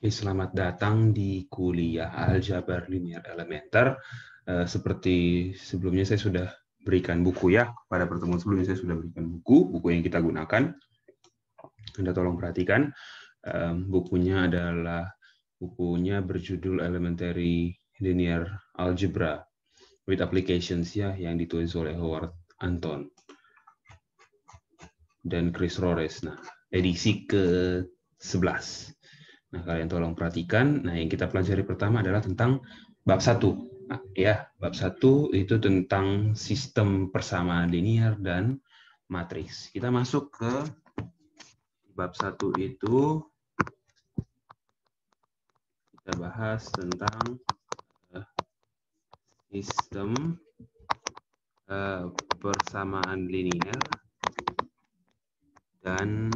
Selamat datang di kuliah Aljabar Linear Elementer. Seperti sebelumnya saya sudah berikan buku ya. Pada pertemuan sebelumnya saya sudah berikan buku yang kita gunakan. Anda tolong perhatikan. Bukunya berjudul Elementary Linear Algebra with Applications ya, yang ditulis oleh Howard Anton dan Chris Rores. Nah, edisi ke-11. Nah, kalian tolong perhatikan. Nah, yang kita pelajari pertama adalah tentang bab 1. Nah, ya, bab 1 itu tentang sistem persamaan linear dan matriks. Kita masuk ke bab 1 itu kita bahas tentang sistem persamaan linear dan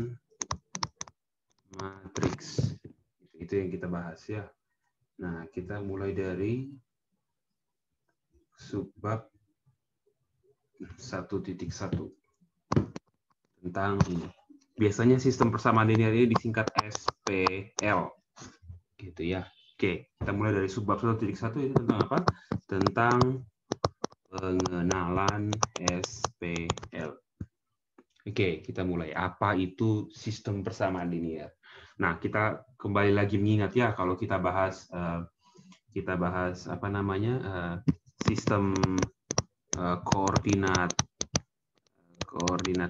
matriks. Itu yang kita bahas ya. Nah, kita mulai dari subbab 1.1 tentang ini. Biasanya sistem persamaan linear ini disingkat SPL. Gitu ya. Oke, kita mulai dari subbab 1.1 itu tentang apa? Tentang pengenalan SPL. Oke, kita mulai. Apa itu sistem persamaan linear? Nah, kita kembali lagi mengingat ya, kalau kita bahas apa namanya, sistem koordinat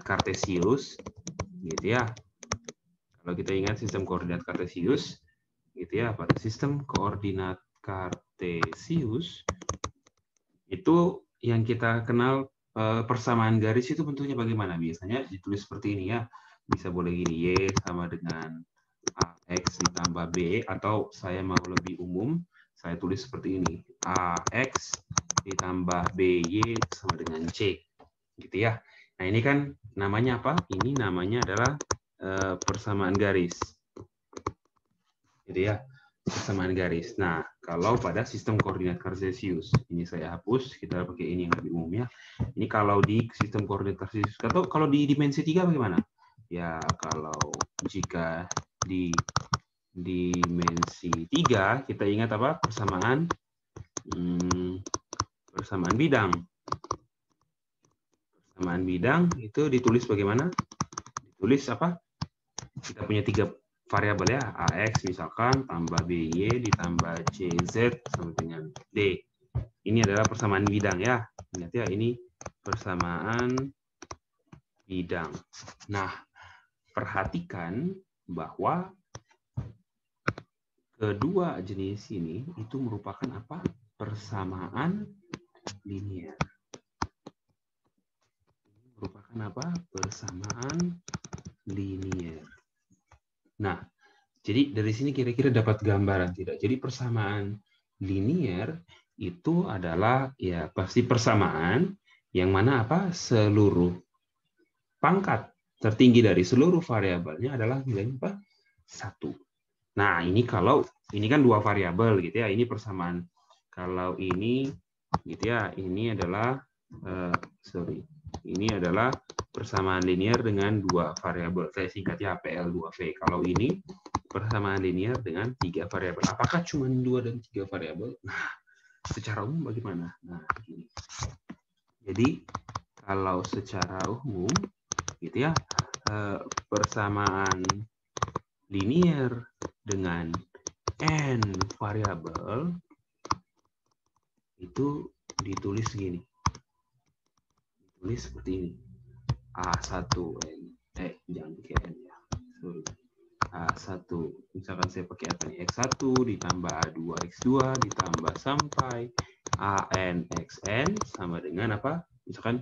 Kartesius, gitu ya. Kalau kita ingat sistem koordinat Kartesius, gitu ya, pada sistem koordinat Kartesius itu yang kita kenal persamaan garis itu bentuknya bagaimana? Biasanya ditulis seperti ini ya. Bisa boleh gini, Y sama dengan AX ditambah B, atau saya mau lebih umum, saya tulis seperti ini. AX ditambah BY sama dengan C. Gitu ya. Nah, ini kan namanya apa? Ini namanya adalah persamaan garis. Gitu ya. Persamaan garis. Nah, kalau pada sistem koordinat Kartesius, ini saya hapus, kita pakai ini yang lebih umum ya. Ini kalau di sistem koordinat Kartesius, atau kalau di dimensi 3 bagaimana? Ya, kalau jika di dimensi 3, kita ingat apa? Persamaan bidang. Persamaan bidang itu ditulis bagaimana? Ditulis apa? Kita punya 3 variabel ya, AX misalkan, tambah BY, ditambah CZ, sama dengan D. Ini adalah persamaan bidang ya. Ingat ya, ini persamaan bidang. Nah, perhatikan bahwa kedua jenis ini itu merupakan apa? Persamaan linear. Merupakan apa? Persamaan linear. Nah, jadi dari sini kira-kira dapat gambaran tidak? Jadi persamaan linear itu adalah ya pasti persamaan yang mana apa? Seluruh pangkat tertinggi dari seluruh variabelnya adalah nilainya apa? 1. Nah, ini kalau ini kan 2 variabel gitu ya. Ini persamaan. Kalau ini gitu ya, ini adalah ini adalah persamaan linear dengan 2 variabel. Saya singkatnya PL2V. Kalau ini persamaan linear dengan 3 variabel. Apakah cuma 2 dan 3 variabel? Nah, secara umum bagaimana? Nah, ini. Jadi, kalau secara umum, gitu ya, persamaan linear dengan n variabel itu ditulis gini. Ditulis seperti ini. A1N. Jangan pakai N ya. Sorry. A1, misalkan saya pakai apa nih? X1 ditambah A2 X2 ditambah sampai AN XN sama dengan apa? Misalkan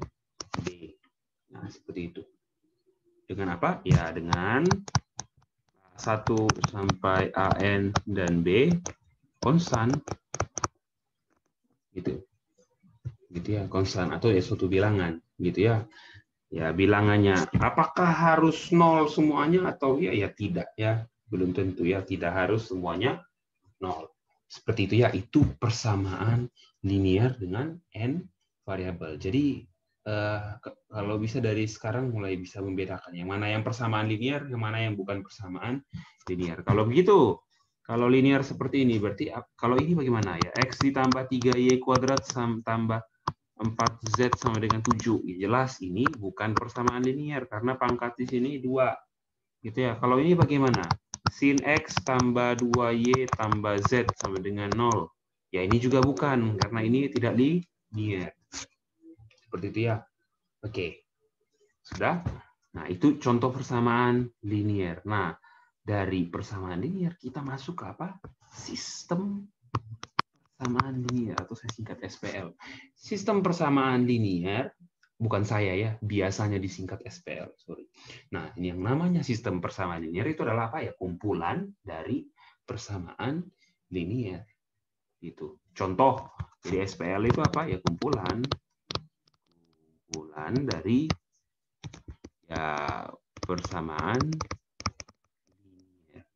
B. Nah, seperti itu. Dengan apa? Ya, dengan 1 sampai AN dan B konstan. Gitu. Gitu ya, konstan atau ya suatu bilangan, gitu ya. Ya, bilangannya apakah harus 0 semuanya atau ya tidak ya, belum tentu ya, tidak harus semuanya 0. Seperti itu ya, itu persamaan linear dengan n variabel. Jadi kalau bisa dari sekarang mulai bisa membedakan yang mana yang persamaan linear, yang mana yang bukan persamaan linear. Kalau begitu, Kalau linear seperti ini, berarti kalau ini bagaimana ya? X ditambah 3Y kuadrat tambah 4Z sama dengan 7. Jelas ini bukan persamaan linear, karena pangkat di sini 2. Gitu ya. Kalau ini bagaimana? Sin X tambah 2Y tambah Z sama dengan 0. Ya ini juga bukan, karena ini tidak linear. Seperti itu ya. Oke. Sudah? Nah, itu contoh persamaan linear. Nah, dari persamaan linear kita masuk ke apa? Sistem persamaan linear, atau saya singkat SPL. Sistem persamaan linear, bukan saya ya, biasanya disingkat SPL. Sorry. Nah, ini yang namanya sistem persamaan linear itu adalah apa ya? Kumpulan dari persamaan linear. Itu. Contoh, jadi SPL itu apa ya? Kumpulan dari ya persamaan.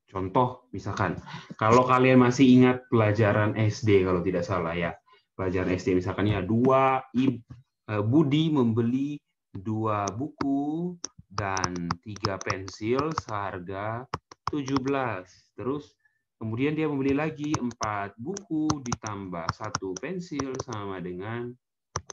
Contoh, misalkan, kalau kalian masih ingat pelajaran SD, kalau tidak salah ya, pelajaran SD misalkan ya, Budi membeli 2 buku dan 3 pensil seharga 17. Terus kemudian dia membeli lagi 4 buku ditambah 1 pensil sama dengan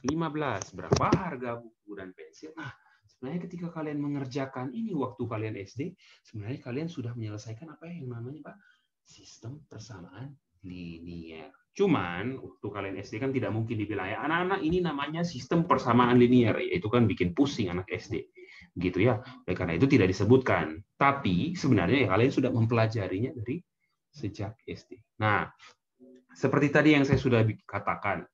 15. Berapa harga buku dan pensil? Nah, sebenarnya ketika kalian mengerjakan ini waktu kalian SD, sebenarnya kalian sudah menyelesaikan apa yang namanya Pak? Sistem persamaan linear. Cuman waktu kalian SD kan tidak mungkin dibilang ya, anak-anak ini namanya sistem persamaan linear, itu kan bikin pusing anak SD. Gitu ya. Oleh karena itu tidak disebutkan. Tapi sebenarnya ya kalian sudah mempelajarinya dari sejak SD. Nah, seperti tadi yang saya sudah katakan,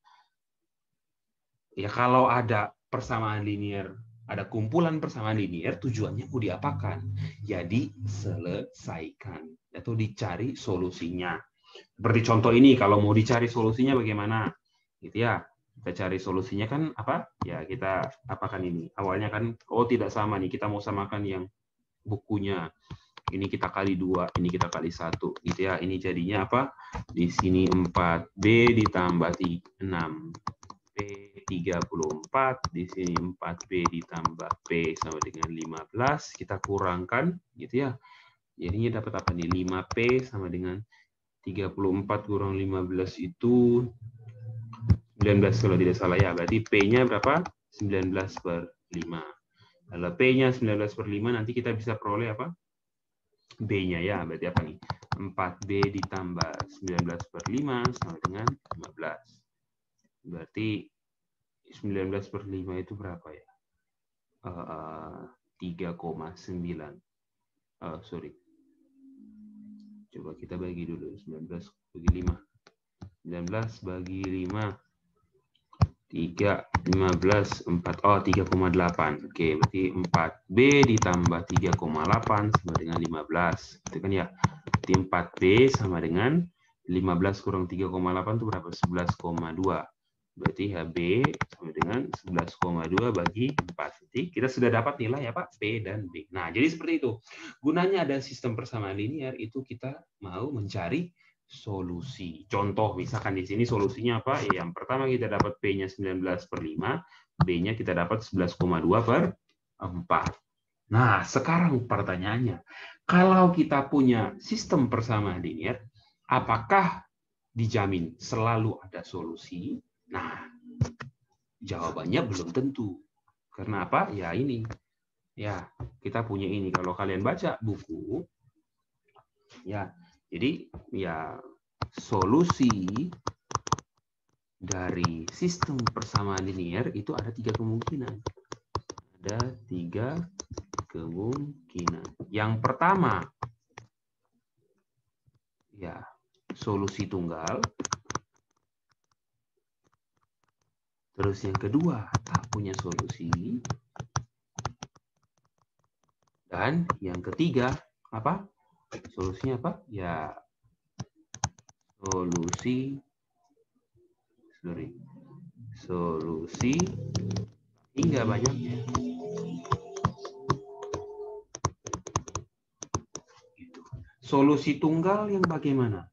ya kalau ada persamaan linear, ada kumpulan persamaan linear, tujuannya mau diapakan? Ya diselesaikan atau dicari solusinya. Seperti contoh ini, kalau mau dicari solusinya bagaimana? Gitu ya. Kita cari solusinya kan apa? Ya kita apakan ini. Awalnya kan oh tidak sama nih, kita mau samakan yang bukunya. Ini kita kali 2, ini kita kali 1 gitu ya. Ini jadinya apa? Di sini 4B ditambah 6. P34, di sini 4B ditambah P sama dengan 15, kita kurangkan gitu ya. Jadinya dapat apa nih? 5P sama dengan 34 kurang 15 itu 19 kalau tidak salah ya. Berarti P-nya berapa? 19 per 5. Kalau P-nya 19 per 5 nanti kita bisa peroleh apa? B-nya ya. Berarti apa nih? 4B ditambah 19 per 5 sama dengan 15. Berarti 19 per 5 itu berapa ya? 3,9. Sorry. Coba kita bagi dulu. 19 bagi 5. 19 bagi 5. 3, 15, 4. Oh, 3,8. Oke, berarti 4B ditambah 3,8 sama dengan 15. Itu kan ya. Berarti 4B sama dengan 15 kurang 3,8 itu berapa? 11,2. Berarti HB sama dengan 11,2 bagi 4. Jadi kita sudah dapat nilai ya Pak, P dan B. Nah, jadi seperti itu. Gunanya ada sistem persamaan linear itu kita mau mencari solusi. Contoh, misalkan di sini solusinya apa? Yang pertama kita dapat P-nya 19 per 5, B-nya kita dapat 11,2 per 4. Nah, sekarang pertanyaannya, kalau kita punya sistem persamaan linear, apakah dijamin selalu ada solusi? Nah, jawabannya belum tentu. Karena apa? Ya ini. Ya, kita punya ini. Kalau kalian baca buku, ya, jadi ya solusi dari sistem persamaan linear itu ada 3 kemungkinan. Ada 3 kemungkinan. Yang pertama, ya solusi tunggal. Terus yang kedua, tak punya solusi. Dan yang ketiga, apa? Solusinya apa? Ya, solusi hingga banyaknya. Solusi tunggal yang bagaimana?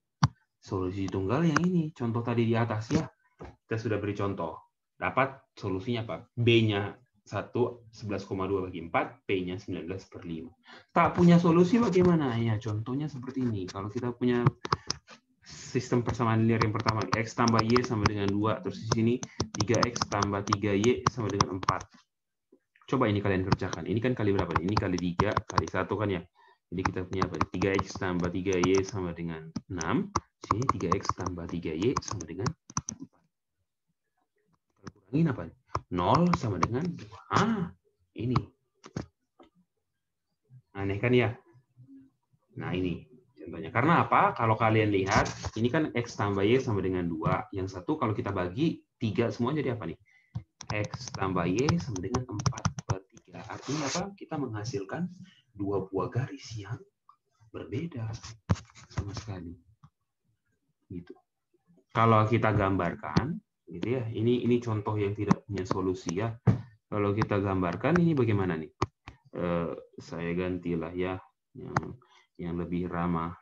Solusi tunggal yang ini, contoh tadi di atas ya. Kita sudah beri contoh. Dapat solusinya apa? B-nya 11,2 bagi 4, P-nya 19/5. Tak punya solusi bagaimana? Ya, contohnya seperti ini. Kalau kita punya sistem persamaan linear yang pertama, X tambah Y sama dengan 2. Terus di sini 3X tambah 3Y sama dengan 4. Coba ini kalian kerjakan. Ini kan kali berapa? Ini kali 3, kali 1 kan ya. Jadi kita punya apa? 3X tambah 3Y sama dengan 6. Sini 3X tambah 3Y sama dengan 4. Kalau kurangin apa? 0 sama dengan 2. Ini. Aneh kan ya? Nah, ini contohnya. Karena apa? Kalau kalian lihat, ini kan X tambah Y sama dengan 2. Yang satu kalau kita bagi 3 semua jadi apa nih? X tambah Y sama dengan 4/3. Artinya apa? Kita menghasilkan dua buah garis yang berbeda sama sekali. Gitu. Kalau kita gambarkan, gitu ya. Ini contoh yang tidak punya solusi ya. Kalau kita gambarkan ini bagaimana nih? Saya gantilah ya yang lebih ramah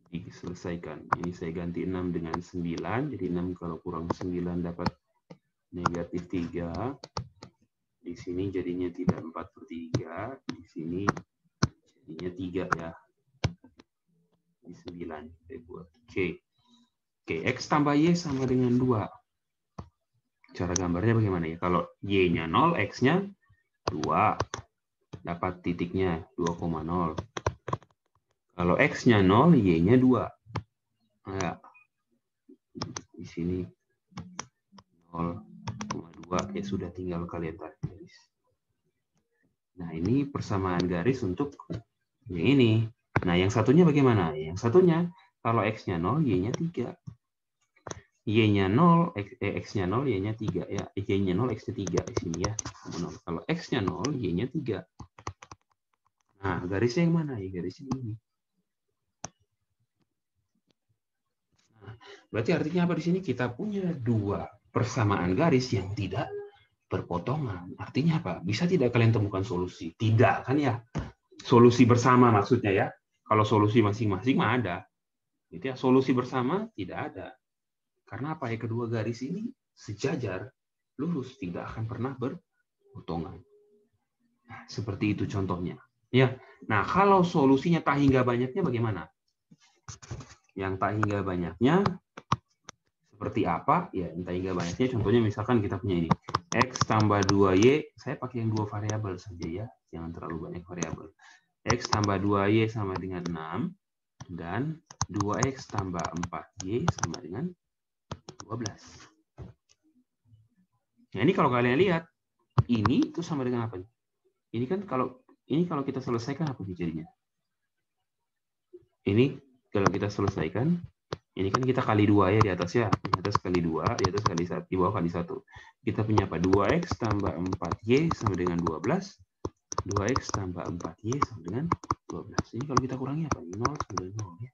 diselesaikan. Ini saya ganti 6 dengan 9. Jadi 6 kalau kurang 9 dapat negatif 3. Di sini jadinya tidak 4/3. Di sini jadinya 3 ya. Di 9 saya buat. Oke, X tambah Y sama dengan 2. Cara gambarnya bagaimana ya? Kalau Y-nya 0, X-nya 2. Dapat titiknya 2,0. Kalau X-nya 0, Y-nya 2. Nah, di sini 0,2. Ya sudah, tinggal kalian tarik garis. Nah, ini persamaan garis untuk yang ini. Nah, yang satunya bagaimana? Yang satunya, kalau X-nya 0, Y-nya 3. Y-nya 0, X-nya 0, Y-nya 3. Ya, Y-nya 0, X-nya 3 di sini ya. 0. Kalau X-nya 0, Y-nya 3. Nah, garisnya yang mana? Ya, garisnya ini. Nah, berarti artinya apa di sini? Kita punya dua persamaan garis yang tidak berpotongan. Artinya apa? Bisa tidak kalian temukan solusi? Tidak, kan ya? Solusi bersama maksudnya ya. Kalau solusi masing-masing mah ada. Gitu ya. Solusi bersama tidak ada. Karena apa ya? Kedua garis ini sejajar, lurus, tidak akan pernah berpotongan. Nah, seperti itu contohnya. Ya. Nah, kalau solusinya tak hingga banyaknya bagaimana? Yang tak hingga banyaknya seperti apa? Ya, tak hingga banyaknya contohnya misalkan kita punya ini. X tambah 2Y, saya pakai yang 2 variabel saja ya. Jangan terlalu banyak variabel. X tambah 2Y sama dengan 6. Dan 2X tambah 4Y sama dengan 12. Nah, ini kalau kalian lihat, ini itu sama dengan apa? Ini kan kalau kita selesaikan apa jadinya? Ini kalau kita selesaikan, ini kan kita kali 2 ya di atas ya. Di atas kali 2, di atas kali 1, di bawah kali 1. Kita punya apa? 2X tambah 4Y sama dengan 12. 2X tambah 4Y sama dengan 12. Ini kalau kita kurangi apa? 0 sama dengan 0 ya.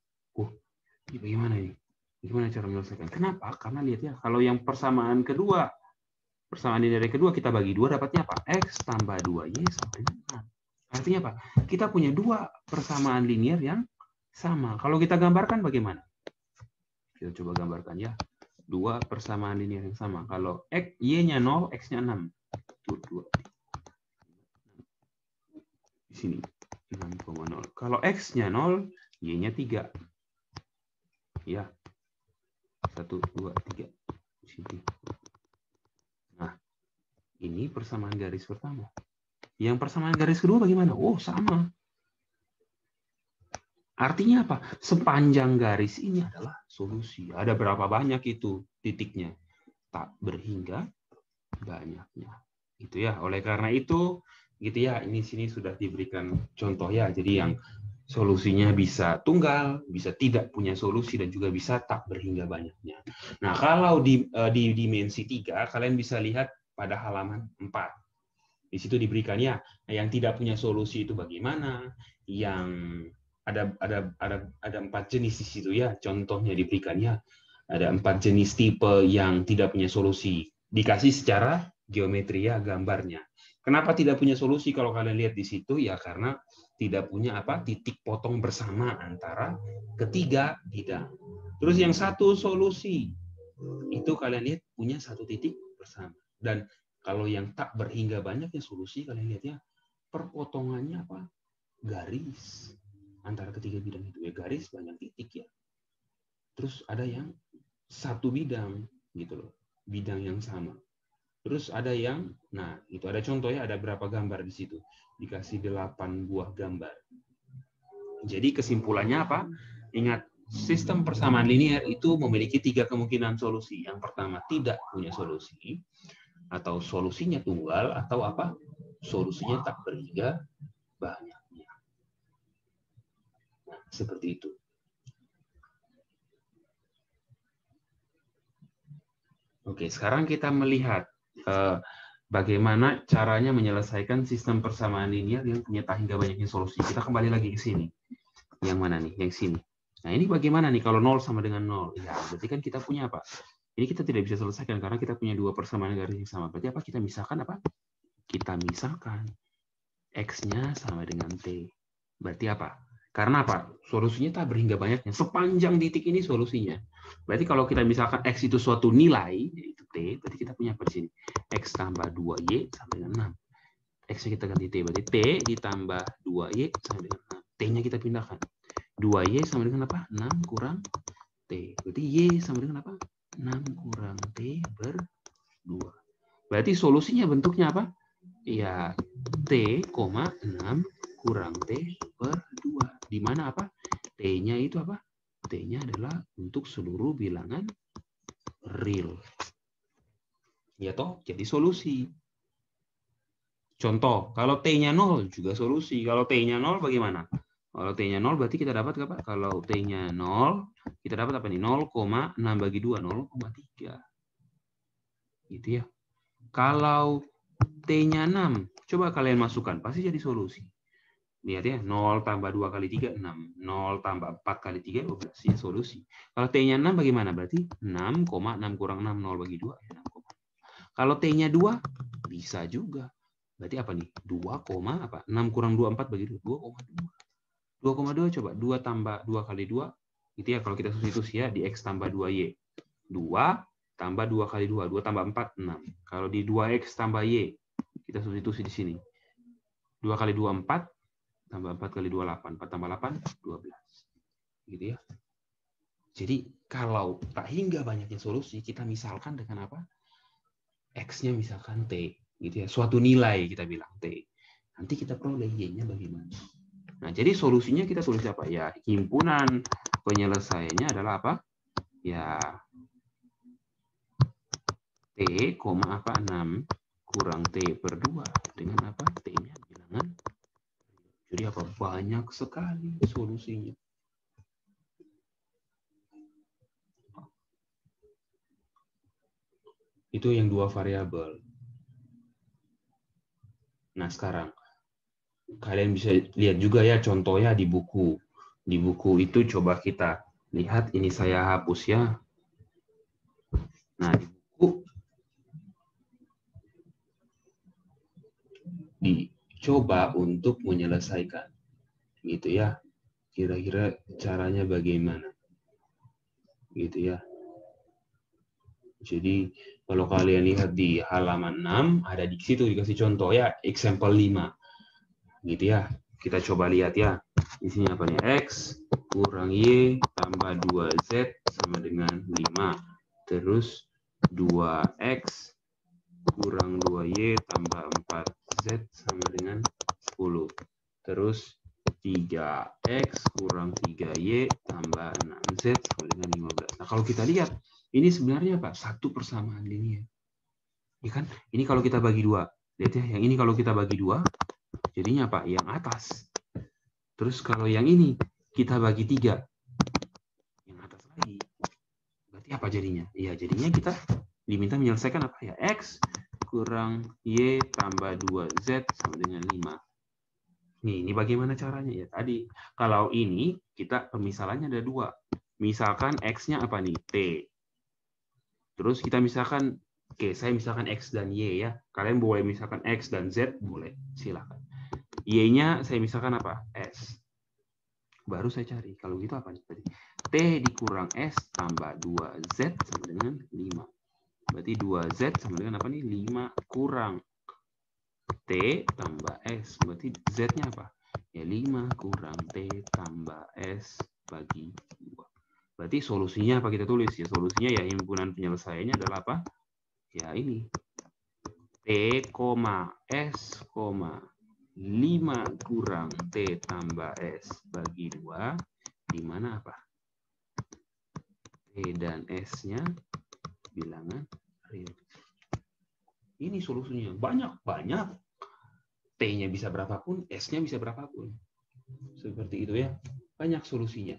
Ini bagaimana ini? Gimana cara menyelesaikan? Kenapa? Karena lihat ya, kalau yang persamaan kedua, persamaan linear kedua kita bagi 2 dapatnya apa? X tambah 2Y sama dengan 6. Artinya apa? Kita punya dua persamaan linear yang sama. Kalau kita gambarkan bagaimana? Kita coba gambarkan ya. Dua persamaan linear yang sama. Kalau Y-nya 0, X-nya 6. 2. Di sini 6,0. Kalau X-nya 0, Y-nya 3. Ya. 1, 2, 3. Di sini. Nah, ini persamaan garis pertama. Yang persamaan garis kedua bagaimana? Oh, sama. Artinya apa? Sepanjang garis ini adalah solusi. Ada berapa banyak itu titiknya? Tak berhingga banyaknya. Itu ya. Oleh karena itu, gitu ya. Ini sini sudah diberikan contoh ya. Jadi yang solusinya bisa tunggal, bisa tidak punya solusi, dan juga bisa tak berhingga banyaknya. Nah, kalau di dimensi 3, kalian bisa lihat pada halaman 4. Di situ diberikan ya, yang tidak punya solusi itu bagaimana, yang ada 4 jenis di situ ya, contohnya diberikan ya. Ada 4 jenis tipe yang tidak punya solusi. Dikasih secara geometri ya gambarnya. Kenapa tidak punya solusi kalau kalian lihat di situ? Ya karena tidak punya titik potong bersama antara ketiga bidang. Terus yang satu solusi itu kalian lihat punya satu titik bersama. Dan Kalau yang tak berhingga banyaknya solusi, kalian lihat ya, perpotongannya apa? Garis antara ketiga bidang itu. Ya garis banyak titik ya. Terus ada yang satu bidang gitu loh, bidang yang sama. Terus ada yang, nah itu ada contohnya, ada berapa gambar di situ, dikasih 8 buah gambar. Jadi kesimpulannya apa? Ingat, sistem persamaan linear itu memiliki 3 kemungkinan solusi. Yang pertama, tidak punya solusi, atau solusinya tunggal, atau apa? Solusinya tak berhingga banyaknya. Nah, seperti itu. Oke, sekarang kita melihat bagaimana caranya menyelesaikan sistem persamaan linear yang punya tak hingga banyaknya solusi. Kita kembali lagi ke sini. Yang mana nih? Yang sini. Nah, ini bagaimana nih kalau 0 sama dengan 0? Ya, berarti kan kita punya apa? Ini kita tidak bisa selesaikan karena kita punya 2 persamaan garis yang sama. Berarti apa? Kita misalkan apa? Kita misalkan X-nya sama dengan T. Berarti apa? Karena apa? Solusinya tak berhingga banyaknya. Sepanjang titik ini solusinya. Berarti kalau kita misalkan X itu suatu nilai, yaitu T, berarti kita punya apa di sini? X tambah 2Y sama dengan 6. X-nya kita ganti T. Berarti T ditambah 2Y sama dengan 6. T-nya kita pindahkan. 2Y sama dengan apa? 6 kurang T. Berarti Y sama dengan apa? 6 kurang T per 2. Berarti solusinya bentuknya apa? Ya, T, 6 kurang T per 2. Di mana apa? T-nya itu apa? T-nya adalah untuk seluruh bilangan real. Ya toh, jadi solusi. Contoh, kalau T-nya 0 juga solusi. Kalau T-nya 0 bagaimana? Kalau T-nya 0 berarti kita dapat apa? Kalau T-nya 0, kita dapat apa nih? 0,6 bagi 2, 0,3. Gitu ya. Kalau T-nya 6, coba kalian masukkan, pasti jadi solusi. Lihat ya, 0 tambah 2 kali 3, 6. 0 tambah 4 kali 3, 12. Ya, solusi. Kalau T-nya 6 bagaimana? Berarti 6,6 kurang 6, 0 bagi 2. Ya, 6. Kalau T-nya 2, bisa juga. Berarti apa nih? 2, apa? 6 kurang 2, 4 bagi 2. 2,2. 2,2 coba. 2 tambah 2 kali 2. Gitu ya, kalau kita substitusi ya, di X tambah 2Y. 2 tambah 2 kali 2. 2 tambah 4, 6. Kalau di 2X tambah Y, kita substitusi di sini. 2 kali 2, 4. Tambah 4 kali 2, 8. 4 tambah 8, 12. Gitu ya. Jadi, kalau tak hingga banyaknya solusi, kita misalkan dengan apa? X-nya misalkan T. Gitu ya. Suatu nilai kita bilang T. Nanti kita peroleh Y-nya bagaimana. Nah, jadi solusinya kita tulis apa? Ya, himpunan penyelesaiannya adalah apa? Ya, T, apa? 6 kurang T per 2. Dengan apa? T-nya bilangan. Jadi apa? Banyak sekali solusinya. Itu yang 2 variabel. Nah, sekarang kalian bisa lihat juga ya contohnya di buku. Di buku itu coba kita lihat, ini saya hapus ya. Nah, di buku dicoba untuk menyelesaikan. Gitu ya. Kira-kira caranya bagaimana? Gitu ya. Jadi kalau kalian lihat di halaman 6 ada di situ dikasih contoh ya, example 5. Gitu ya. Kita coba lihat ya. Isinya apa nih? X kurang Y tambah 2Z sama dengan 5. Terus 2X kurang 2Y tambah 4Z sama dengan 10. Terus 3X kurang 3Y tambah 6Z sama dengan 15. Nah, kalau kita lihat, ini sebenarnya apa? Satu persamaan linear. Ya kan? Ini kalau kita bagi 2. Lihat ya, yang ini kalau kita bagi 2, jadinya apa? Yang atas. Terus kalau yang ini kita bagi 3, yang atas lagi. Berarti apa jadinya? Ya, jadinya kita diminta menyelesaikan apa ya? X kurang Y tambah 2Z sama dengan 5. Nih, ini bagaimana caranya ya? Tadi, kalau ini kita pemisalannya ada 2. Misalkan X-nya apa nih? T. Terus kita misalkan, oke, saya misalkan X dan Y ya. Kalian boleh misalkan X dan Z, boleh. Silakan. Y-nya saya misalkan apa? S. Baru saya cari. Kalau gitu apa nih tadi? T dikurang S tambah 2Z sama dengan 5. Berarti 2Z sama dengan apa nih? 5 kurang T tambah S. Berarti Z-nya apa? Ya 5 kurang T tambah S bagi 2. Berarti solusinya apa kita tulis? Ya solusinya ya himpunan penyelesaiannya adalah apa? Ya ini. T, S, 5 kurang T tambah S bagi 2. Di mana apa? T dan S-nya bilangan real. Ini solusinya. Banyak. T-nya bisa berapapun, S-nya bisa berapapun. Seperti itu ya. Banyak solusinya.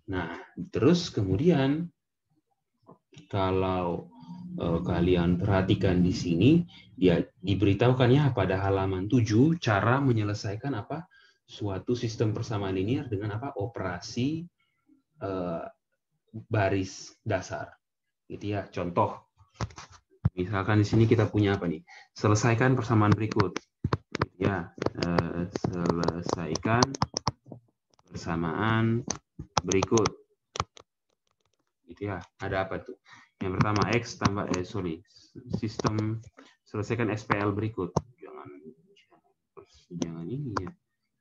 Nah, terus kemudian kalau kalian perhatikan di sini, ya diberitahukan ya pada halaman 7 cara menyelesaikan apa? Suatu sistem persamaan linear dengan apa? Operasi baris dasar. Gitu ya. Contoh. Misalkan di sini kita punya apa nih? Selesaikan persamaan berikut. Ya, selesaikan persamaan berikut. Gitu ya. Ada apa tuh? Yang pertama X tambah sistem selesaikan SPL berikut. Jangan ini ya.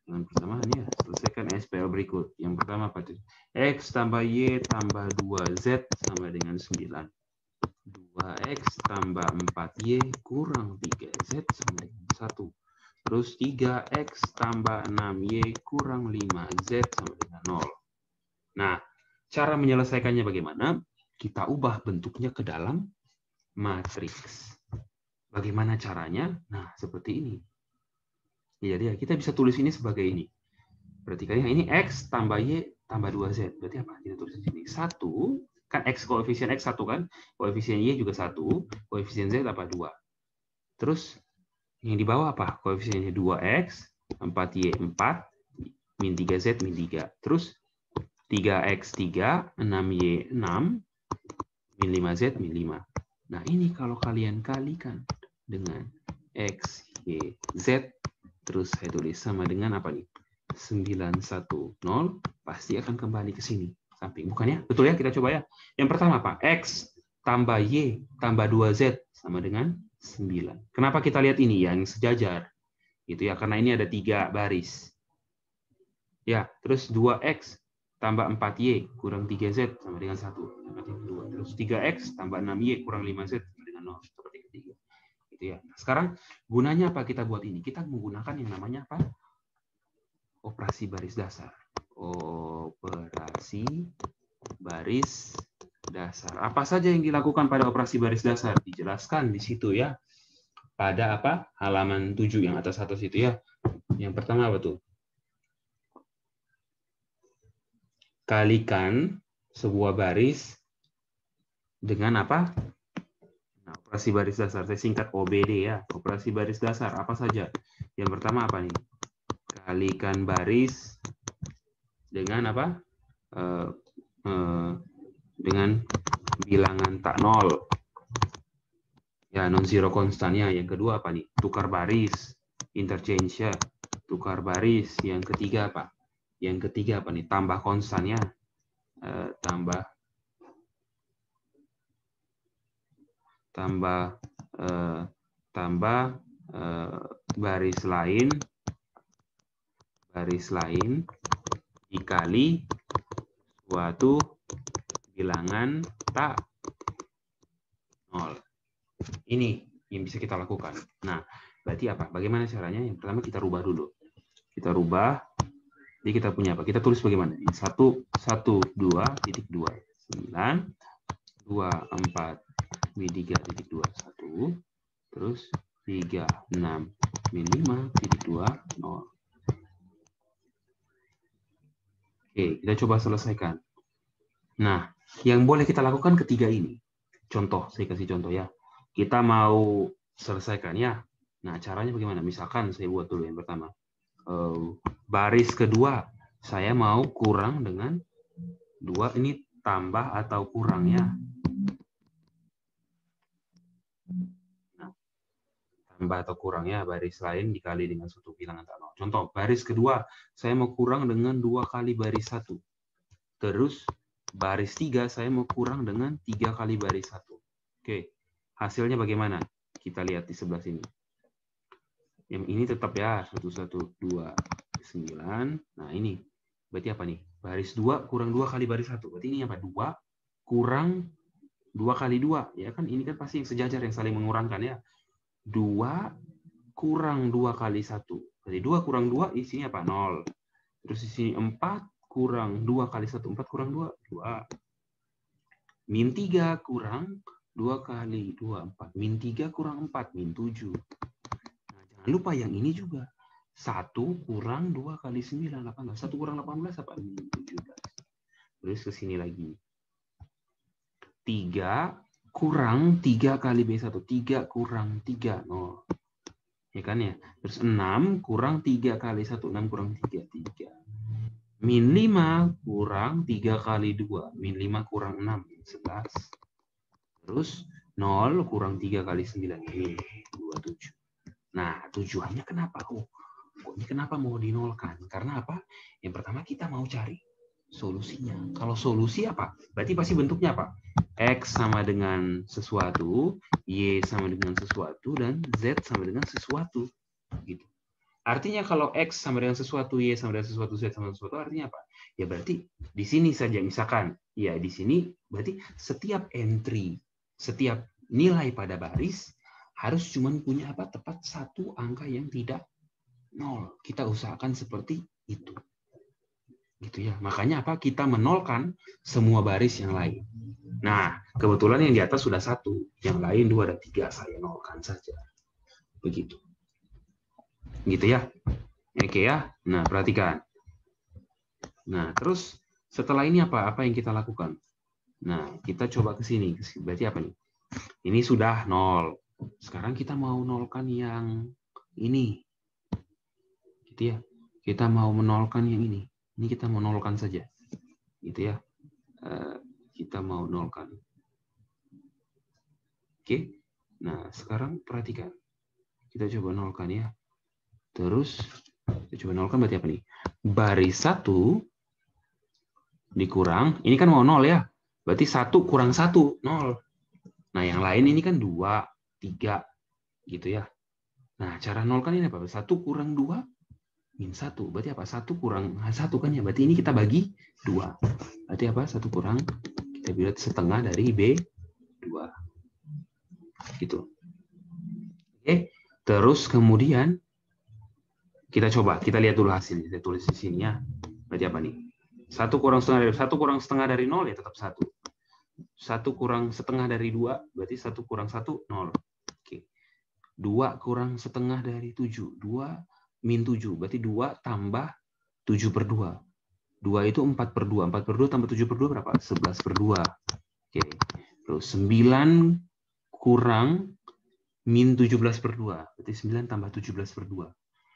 Jangan persamaan ya. Selesaikan SPL berikut. Yang pertama apa tuh? X tambah Y tambah 2Z sama dengan 9. 2X tambah 4Y kurang 3Z sama dengan 1. Terus 3X tambah 6Y kurang 5Z sama dengan 0. Nah, cara menyelesaikannya bagaimana? Kita ubah bentuknya ke dalam matriks. Bagaimana caranya? Nah, seperti ini. Jadi kita bisa tulis ini sebagai ini. Perhatikan ya, ini X tambah Y tambah 2Z. Berarti apa? Kita tulis di sini. 1, kan X koefisien X 1 kan? Koefisien Y juga 1. Koefisien Z apa? 2. Terus yang di bawah apa? Koefisiennya 2X, 4Y 4, min 3Z min 3. Terus 3X 3, 6Y 6, min 5Z min 5. Nah ini kalau kalian kalikan dengan X, Y, Z, terus saya tulis sama dengan apa nih? 910, pasti akan kembali ke sini. Samping, bukan ya? Betul ya? Kita coba ya. Yang pertama apa? X tambah Y tambah 2Z sama dengan 9. Kenapa kita lihat ini yang sejajar? Gitu ya, karena ini ada 3 baris. Ya, terus 2X tambah 4Y kurang 3Z sama dengan 1. Terus 3X tambah 6Y kurang 5Z sama dengan 0. Seperti ketiga. Gitu ya. Sekarang gunanya apa kita buat ini? Kita menggunakan yang namanya apa? Operasi baris dasar. Operasi baris dasar. Apa saja yang dilakukan pada operasi baris dasar? Dijelaskan di situ ya. Pada apa? Halaman 7 yang atas itu ya. Yang pertama apa tuh? Kalikan sebuah baris dengan apa? Nah, operasi baris dasar. Saya singkat OBD ya. Operasi baris dasar. Apa saja? Yang pertama apa nih? Kalikan baris dengan apa? Dengan bilangan tak nol. Ya, non-zero konstannya. Yang kedua apa nih? Tukar baris. Interchange ya. Tukar baris. Yang ketiga apa? Yang ketiga apa nih? Tambah konstannya. Tambah baris lain dikali suatu bilangan tak nol. Ini yang bisa kita lakukan. Nah, berarti apa? Bagaimana caranya? Yang pertama kita rubah dulu. Kita rubah. Jadi kita punya apa? Kita tulis bagaimana? 1, 2, titik 2, 9, 2, 4, min 3, titik 2, 1, terus 3, 6, min 5, titik 2, 0. Oke, kita coba selesaikan. Nah, yang boleh kita lakukan ketiga ini. Contoh, saya kasih contoh ya. Kita mau selesaikan ya. Nah, caranya bagaimana? Misalkan saya buat dulu yang pertama. Baris kedua, saya mau kurang dengan 2, ini tambah atau kurang ya. Nah, tambah atau kurang ya, baris lain dikali dengan suatu bilangan tak nol. Contoh, baris kedua, saya mau kurang dengan 2 kali baris 1. Terus, baris 3, saya mau kurang dengan 3 kali baris 1. Oke. Hasilnya bagaimana? Kita lihat di sebelah sini. Yang ini tetap ya, 1, 1, 2, 9. Nah, ini. Berarti apa nih? Baris 2 kurang 2 kali baris 1. Berarti ini apa? 2 kurang 2 kali 2. Ya kan, ini kan pasti yang sejajar yang saling mengurangkan ya. 2 kurang 2 kali 1. Berarti 2 kurang 2, isinya apa? 0. Terus di sini 4 kurang 2 kali 1. 4 kurang 2, 2. Min 3 kurang 2 kali 2, 4. Min 3 kurang 4, min 7. Nah, jangan lupa yang ini juga. 1 kurang 2 kali 9, 18. 1 kurang 18 apa? Min 17. Terus ke sini lagi. 3 kurang 3 kali B1. 3 kurang 3, 0. Ya kan ya? Terus 6 kurang 3 kali 1. 6 kurang 3, 3. Min 5 kurang 3 kali 2. Min 5 kurang 6, 11. Terus 0 kurang 3 kali 9. Ini 27. Nah, tujuannya kenapa? Ini kenapa mau dinolkan? Karena apa? Yang pertama kita mau cari solusinya. Kalau solusi apa? Berarti pasti bentuknya apa? X sama dengan sesuatu, Y sama dengan sesuatu, dan Z sama dengan sesuatu. Gitu. Artinya kalau X sama dengan sesuatu, Y sama dengan sesuatu, Z sama dengan sesuatu, artinya apa? Ya berarti di sini saja misalkan, ya di sini berarti setiap entry, setiap nilai pada baris harus cuma punya apa? Tepat satu angka yang tidak 0. Kita usahakan seperti itu. Gitu ya. Makanya apa? Kita menolkan semua baris yang lain. Nah, kebetulan yang di atas sudah 1, yang lain 2 dan 3 saya nolkan saja. Begitu. Gitu ya. Oke ya. Nah, perhatikan. Nah, terus setelah ini apa? Apa yang kita lakukan? Nah, kita coba ke sini. Berarti apa nih? Ini sudah 0. Sekarang kita mau nolkan yang ini. Gitu ya. Kita mau menolkan yang ini. Ini kita mau nolkan saja. Gitu ya. Kita mau nolkan. Oke. Nah, sekarang perhatikan. Kita coba nolkan ya. Terus, kita coba nolkan berarti apa nih? Baris 1 dikurang, ini kan mau 0 ya. Berarti 1 kurang 1, 0. Nah, yang lain ini kan 2, 3. Gitu ya. Nah, cara nolkan ini apa? 1 kurang 2, min 1. Berarti apa? 1 kurang 1 kan ya. Berarti ini kita bagi 2. Berarti apa? 1 kurang, kita buat setengah dari B2. Gitu. Oke. Terus kemudian, kita coba, kita lihat dulu hasilnya. Saya tulis di sini ya. Berarti apa nih? 1 kurang setengah dari 0 ya tetap 1. 1 kurang setengah dari 2, berarti 1 kurang 1, 0. Oke. 2 kurang setengah dari 7. 2 min 7, berarti 2 tambah 7 per 2. 2 itu 4 per 2. 4 per 2 tambah 7 per 2 berapa? 11 per 2. Oke. Terus 9 kurang min 17 per 2. Berarti 9 tambah 17 per 2.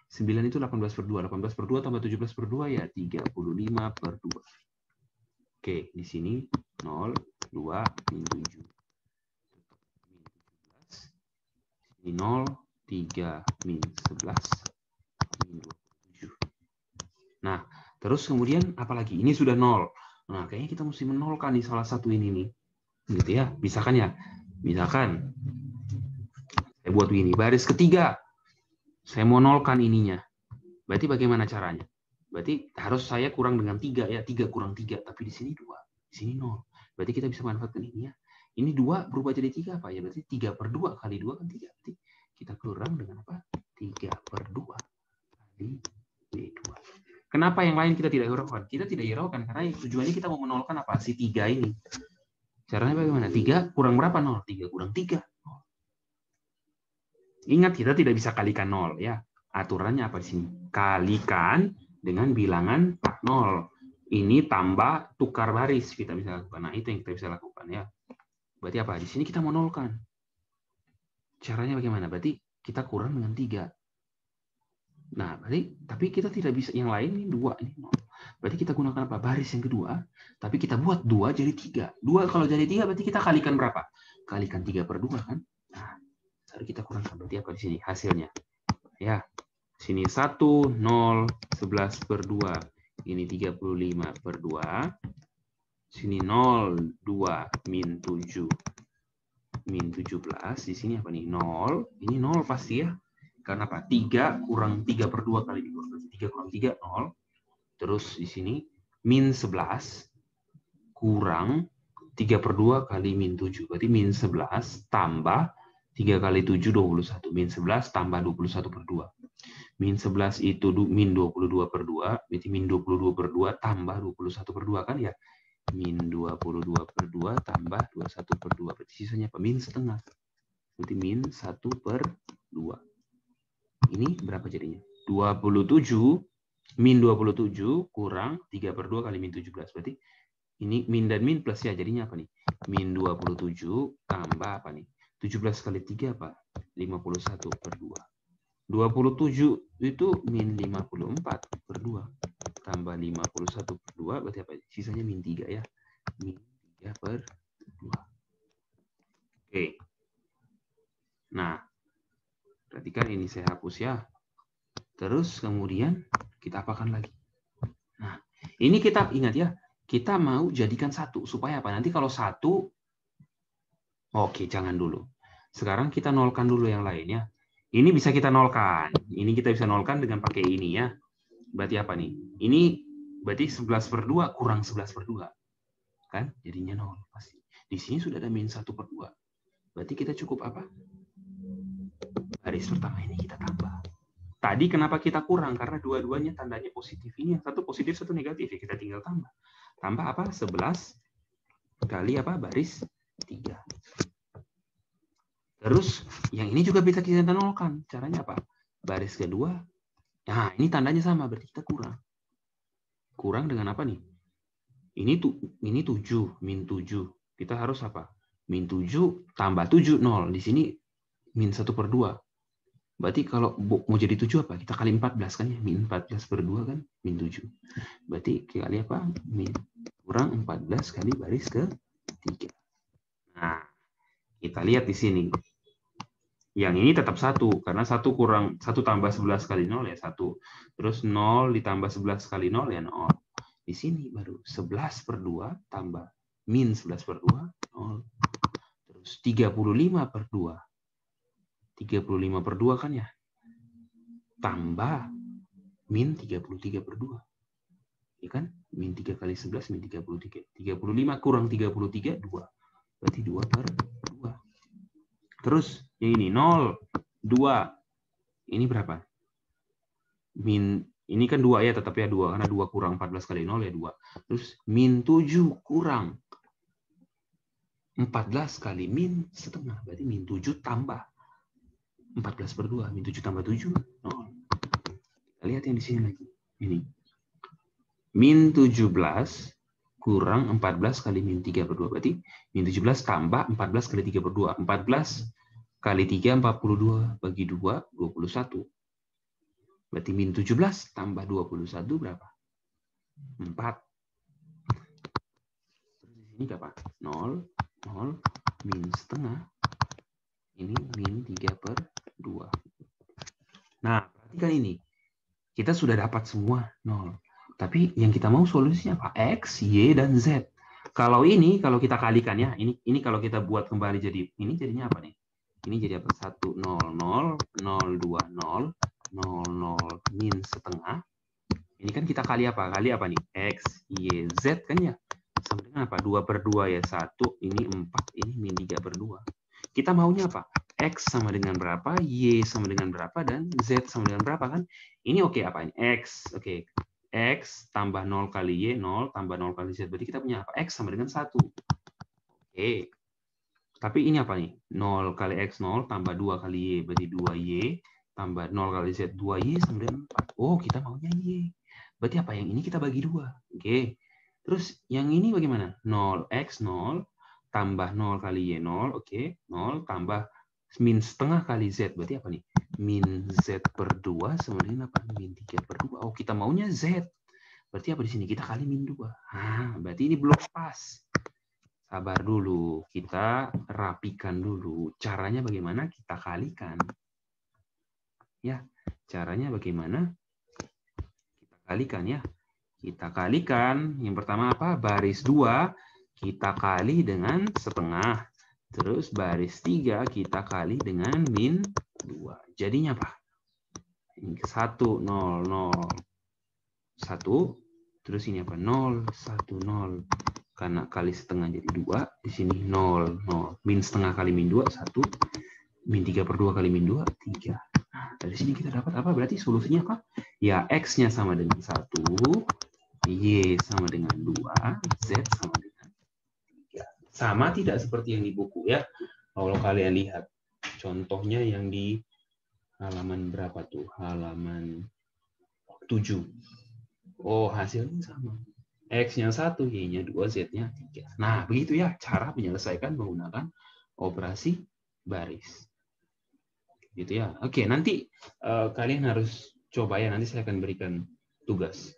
9 itu 18 per 2. 18 per 2 tambah 17 per 2 ya 35 per 2. Oke, di sini 0, 2, min 7. Min 17. Ini 0, 3, min 11, min 27. Nah, terus kemudian apalagi? Ini sudah 0. Nah, kayaknya kita mesti menolkan nih salah satu ini nih. Gitu ya, misalkan ya. Misalkan, saya buat begini. Baris ketiga, saya mau nolkan ininya. Berarti bagaimana caranya? Berarti harus saya kurang dengan 3 ya. 3 kurang 3. Tapi di sini 2. Di sini 0. Berarti kita bisa manfaatkan ini ya. Ini 2 berubah jadi 3 apa ya? Berarti 3 per 2 kali 2 kan 3. Berarti kita kurang dengan apa? 3 per 2 kali B2. Kenapa yang lain kita tidak hiraukan? Kita tidak hiraukan karena tujuannya kita mau menolkan apa? Si 3 ini. Caranya bagaimana? 3 kurang berapa? 0. 3 kurang 3. Ingat, kita tidak bisa kalikan 0 ya. Aturannya apa di sini? Kalikan dengan bilangan 0. Ini tambah tukar baris kita bisa lakukan. Nah, itu yang kita bisa lakukan ya. Berarti apa? Di sini kita mau nolkan. Caranya bagaimana? Berarti kita kurang dengan 3. Nah, berarti tapi kita tidak bisa yang lain ini 2 ini 0. Berarti kita gunakan apa? Baris yang kedua, tapi kita buat 2 jadi 3. 2 kalau jadi 3 berarti kita kalikan berapa? Kalikan 3 per 2 kan? Nah, lalu kita kurangkan berarti apa di sini hasilnya? Ya. Sini 1, 0, 11 per 2. Ini 35 per 2. Sini 0, 2, min 7. min 17. Di sini apa nih? 0. Ini 0 pasti ya. Karena apa? 3 kurang 3 per 2 kali 2. 3 kurang 3, 0. Terus di sini min 11 kurang 3 per 2 kali min 7. Berarti min 11 tambah 3 kali 7, 21. Min 11 tambah 21 per 2. Min 11 itu min 22 per 2. Berarti min 22 per 2 tambah 21 per 2 kan ya? Min 22 per 2 tambah 21 per 2. Berarti sisanya apa? Min setengah. Berarti min 1 per 2. Ini berapa jadinya? 27. Min 27 kurang 3 per 2 kali min 17. Berarti ini min dan min plus ya. Jadinya apa nih? Min 27 tambah apa nih? 17 kali 3 apa? 51 per 2. 27 itu min 54 per 2. Tambah 51 per 2. Berarti apa? Sisanya min 3 ya. Min 3 per 2. Oke. Nah, perhatikan ini saya hapus ya. Terus kemudian kita apakan lagi? Nah, ini kita ingat ya, kita mau jadikan 1 supaya apa? Nanti kalau 1, oke, jangan dulu. Sekarang kita nolkan dulu yang lainnya. Ini bisa kita nolkan. Ini kita bisa nolkan dengan pakai ini ya. Berarti apa nih? Ini berarti 11 per 2 kurang 11 per 2. Kan? Jadinya 0 pasti. Di sini sudah ada min 1 per 2. Berarti kita cukup apa? Baris pertama ini kita tambah. Tadi kenapa kita kurang? Karena dua-duanya tandanya positif. Ini yang satu positif, satu negatif. Ya, kita tinggal tambah. Tambah apa? 11 kali apa? Baris 3. Terus yang ini juga bisa kita nolkan. Caranya apa? Baris kedua. Nah, ini tandanya sama. Berarti kita kurang. Kurang dengan apa nih? Ini 7. Min 7. Kita harus apa? Min 7 tambah 7, 0. Di sini min 1 per 2. Berarti kalau mau jadi 7 apa? Kita kali 14 kan ya. Min 14 per 2 kan? Min 7. Berarti kali apa? Min kurang 14 kali baris ke 3. Nah, kita lihat di sini. Yang ini tetap 1. Karena 1 kurang 1 tambah 11 kali 0 ya 1. Terus 0 ditambah 11 kali 0 ya 0. Di sini baru 11 per 2 tambah min 11 per 2, 0. Terus 35 per 2. 35 per 2 kan ya? Tambah min 33 per 2. Ya kan? Min 3 kali 11, min 33. 35 kurang 33, 2. Berarti 2 per 2. Terus yang ini 0, 2. Ini berapa? Min, ini kan 2 ya, tetap ya 2. Karena 2 kurang 14 kali 0 ya 2. Terus min 7 kurang 14 kali min setengah. Berarti min 7 tambah 14 per 2. Min 7 tambah 7, 0. Kita lihat yang di sini lagi. Ini. Min 17 kurang 14 kali min 3 per 2. Berarti min 17 tambah 14 kali 3 per 2. 14 kali 3, 42. Bagi 2, 21. Berarti min 17 tambah 21 berapa? 4. Terus di sini berapa? 0, 0, min setengah. Ini min 3 per 2. Nah, perhatikan ini. Kita sudah dapat semua 0. Tapi yang kita mau solusinya apa? X, Y, dan Z. Kalau ini, kalau kita kalikan ya, ini kalau kita buat kembali jadi, ini jadinya apa nih? Ini jadi apa? 1, 0, 0, 0, 2, 0, 0, 0, min setengah. Ini kan kita kali apa? Kali apa nih? X, Y, Z kan ya? Sama dengan apa? 2 per 2 ya 1, ini 4, ini min 3 per 2. Kita maunya apa? X sama dengan berapa, Y sama dengan berapa, dan Z sama dengan berapa kan? Ini oke apa ini? X, oke. X tambah 0 kali Y, 0 tambah 0 kali Z. Berarti kita punya apa? X sama dengan 1. Oke. Tapi ini apa nih? 0 kali X, 0 tambah 2 kali Y. Berarti 2Y tambah 0 kali Z, 2Y sama dengan 4. Oh, kita maunya Y. Berarti apa? Yang ini kita bagi 2. Oke. Terus yang ini bagaimana? 0X, 0 tambah 0 kali Y, 0. Oke. 0 tambah min setengah kali Z. Berarti apa nih? Min Z per 2 sama dengan apa? Min 3 per 2. Oh, kita maunya Z. Berarti apa di sini? Kita kali min 2. Berarti ini belum pas. Sabar dulu. Kita rapikan dulu. Caranya bagaimana? Kita kalikan. Ya, caranya bagaimana? Kita kalikan ya. Kita kalikan. Yang pertama apa? Baris 2. Kita kali dengan setengah. Terus baris 3 kita kali dengan min 2. Jadinya apa? 1, 0, 0, 1. Terus ini apa? 0, 1, 0. Karena kali setengah jadi 2. Di sini 0, 0. Min setengah kali min 2, 1. Min 3 per 2 kali min 2, 3. Nah, dari sini kita dapat apa? Berarti solusinya apa? Ya, X-nya sama dengan 1. Y sama dengan 2. Z sama dengan 3. Sama tidak seperti yang di buku ya. Kalau kalian lihat. Contohnya yang di halaman berapa tuh? Halaman 7. Oh, hasilnya sama. X-nya 1, Y-nya 2, Z-nya 3. Nah, begitu ya cara menyelesaikan menggunakan operasi baris. Gitu ya. Oke, nanti kalian harus coba ya. Nanti saya akan berikan tugas.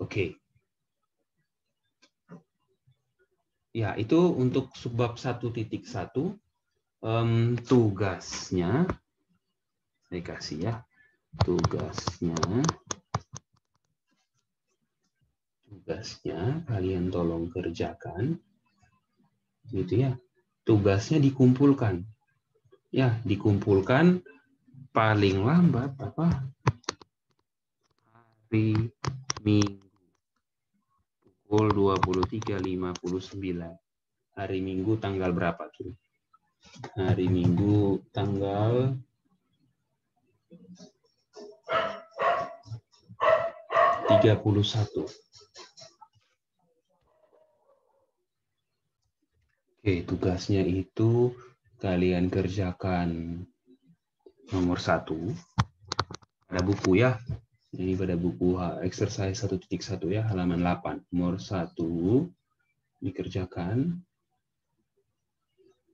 Oke. Ya, itu untuk subbab 1.1 tugasnya saya kasih ya. Tugasnya kalian tolong kerjakan. Gitu ya. Tugasnya dikumpulkan. Ya, dikumpulkan paling lambat apa? Hari Minggu. Pukul 23.59. Hari Minggu tanggal berapa tuh? Hari Minggu tanggal 31. Oke, tugasnya itu kalian kerjakan nomor 1 pada buku ya. Ini pada buku exercise 1.1 ya, halaman 8. Nomor 1 dikerjakan.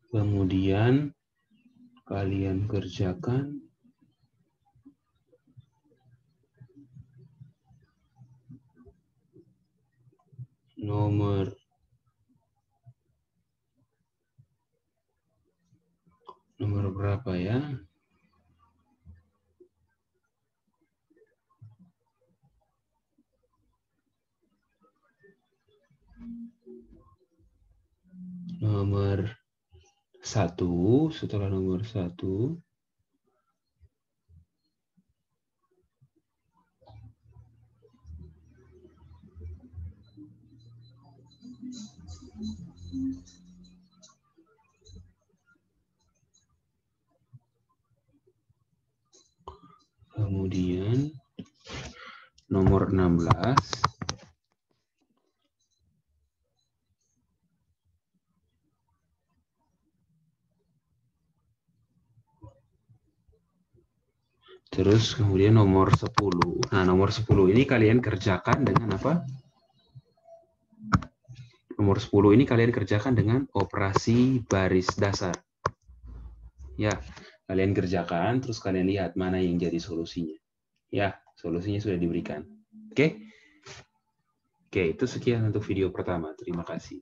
Kemudian kalian kerjakan nomor berapa ya? Nomor 1, setelah nomor 1. Kemudian nomor 16. Terus kemudian nomor 10. Nah, nomor 10 ini kalian kerjakan dengan apa? Nomor 10 ini kalian kerjakan dengan operasi baris dasar. Ya, kalian kerjakan, terus kalian lihat mana yang jadi solusinya. Ya, solusinya sudah diberikan. Oke? Oke, itu sekian untuk video pertama. Terima kasih.